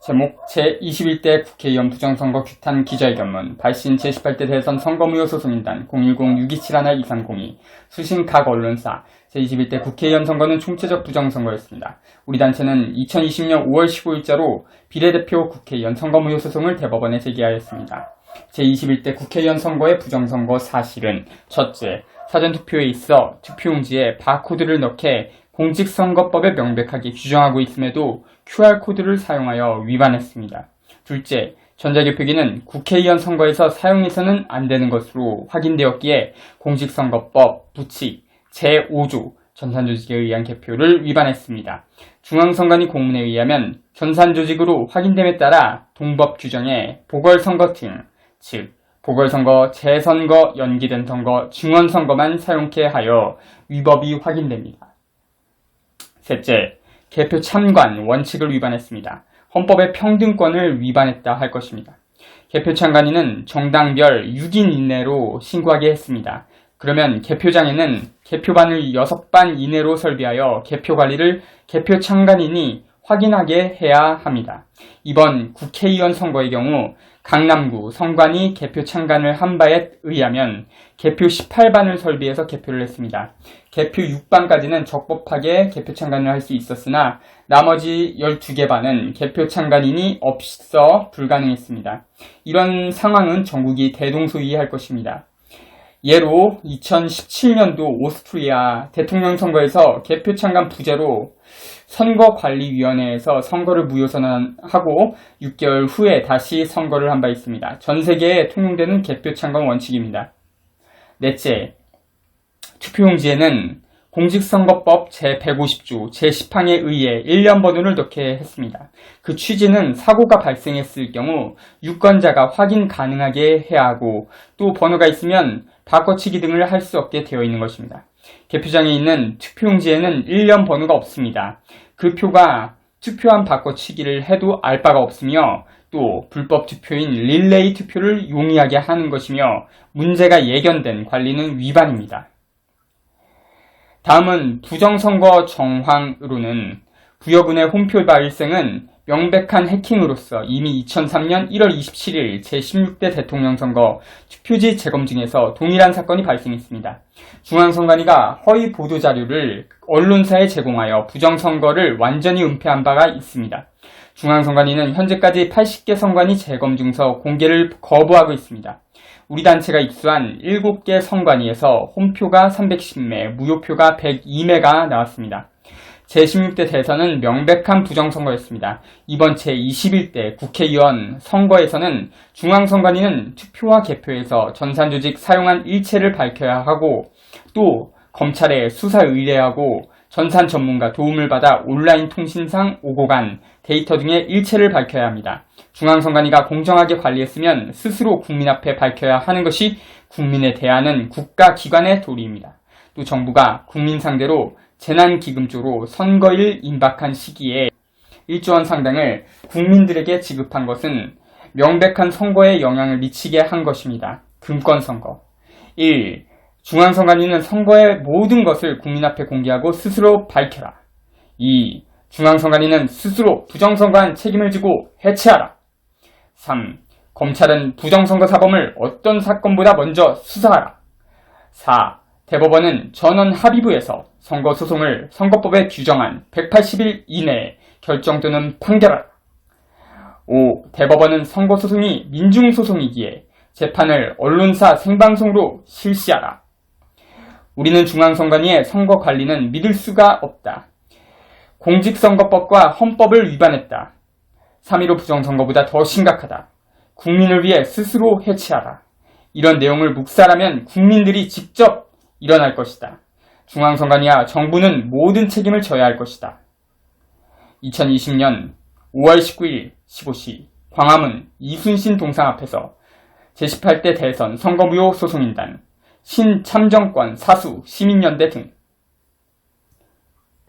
제목 제21대 국회의원 부정선거 규탄 기자회견문 발신 제18대 대선 선거무효 소송인단 010-627-1230 수신 각 언론사 제21대 국회의원 선거는 총체적 부정선거였습니다. 우리 단체는 2020년 5월 15일자로 비례대표 국회의원 선거무효 소송을 대법원에 제기하였습니다. 제21대 국회의원 선거의 부정선거 사실은 첫째, 사전투표에 있어 투표용지에 바코드를 넣게 공직선거법에 명백하게 규정하고 있음에도 QR코드를 사용하여 위반했습니다. 둘째, 전자개표기는 국회의원 선거에서 사용해서는 안 되는 것으로 확인되었기에 공직선거법 부칙 제5조 전산조직에 의한 개표를 위반했습니다. 중앙선관위 공문에 의하면 전산조직으로 확인됨에 따라 동법 규정에 보궐선거 등, 즉 보궐선거, 재선거, 연기된 선거, 중원선거만 사용케 하여 위법이 확인됩니다. 셋째, 개표 참관 원칙을 위반했습니다. 헌법의 평등권을 위반했다 할 것입니다. 개표 참관인은 정당별 6인 이내로 신고하게 했습니다. 그러면 개표장에는 개표반을 6반 이내로 설비하여 개표 관리를 개표 참관인이 확인하게 해야 합니다. 이번 국회의원 선거의 경우 강남구 선관위 개표 참관을 한 바에 의하면 개표 18반을 설비해서 개표를 했습니다. 개표 6반까지는 적법하게 개표 참관을 할 수 있었으나 나머지 12개 반은 개표 참관인이 없어 불가능했습니다. 이런 상황은 전국이 대동소이할 것입니다. 예로 2017년도 오스트리아 대통령 선거에서 개표 참관 부재로 선거관리위원회에서 선거를 무효선언하고 6개월 후에 다시 선거를 한 바 있습니다. 전 세계에 통용되는 개표 참관 원칙입니다. 넷째, 투표용지에는 공직선거법 제150조 제10항에 의해 1년 번호를 넣게 했습니다. 그 취지는 사고가 발생했을 경우 유권자가 확인 가능하게 해야 하고 또 번호가 있으면 바꿔치기 등을 할 수 없게 되어 있는 것입니다. 개표장에 있는 투표용지에는 1년 번호가 없습니다. 그 표가 투표한 바꿔치기를 해도 알 바가 없으며 또 불법 투표인 릴레이 투표를 용이하게 하는 것이며 문제가 예견된 관리는 위반입니다. 다음은 부정선거 정황으로는 부여군의 홈표 발생은 명백한 해킹으로서 이미 2003년 1월 27일 제16대 대통령 선거 투표지 재검증에서 동일한 사건이 발생했습니다. 중앙선관위가 허위 보도자료를 언론사에 제공하여 부정선거를 완전히 은폐한 바가 있습니다. 중앙선관위는 현재까지 80개 선관위 재검증서 공개를 거부하고 있습니다. 우리 단체가 입수한 7개 선관위에서 홈표가 310매, 무효표가 102매가 나왔습니다. 제16대 대선은 명백한 부정선거였습니다. 이번 제21대 국회의원 선거에서는 중앙선관위는 투표와 개표에서 전산조직 사용한 일체를 밝혀야 하고 또 검찰에 수사 의뢰하고 전산 전문가 도움을 받아 온라인 통신상 오고 간 데이터 등의 일체를 밝혀야 합니다. 중앙선관위가 공정하게 관리했으면 스스로 국민 앞에 밝혀야 하는 것이 국민에 대하는 국가기관의 도리입니다. 또 정부가 국민 상대로 재난기금조로 선거일 임박한 시기에 1조 원 상당을 국민들에게 지급한 것은 명백한 선거에 영향을 미치게 한 것입니다. 금권선거. 1. 중앙선관위는 선거의 모든 것을 국민 앞에 공개하고 스스로 밝혀라. 2. 중앙선관위는 스스로 부정선거한 책임을 지고 해체하라. 3. 검찰은 부정선거 사범을 어떤 사건보다 먼저 수사하라. 4. 대법원은 전원 합의부에서 선거소송을 선거법에 규정한 180일 이내에 결정 또는 판결하라. 5. 대법원은 선거소송이 민중소송이기에 재판을 언론사 생방송으로 실시하라. 우리는 중앙선관위의 선거관리는 믿을 수가 없다. 공직선거법과 헌법을 위반했다. 3.15 부정선거보다 더 심각하다. 국민을 위해 스스로 해체하라. 이런 내용을 묵살하면 국민들이 직접 일어날 것이다. 중앙선관위와 정부는 모든 책임을 져야 할 것이다. 2020년 5월 19일 15시 광화문 이순신 동상 앞에서 제18대 대선 선거무효 소송인단, 신참정권 사수 시민연대 등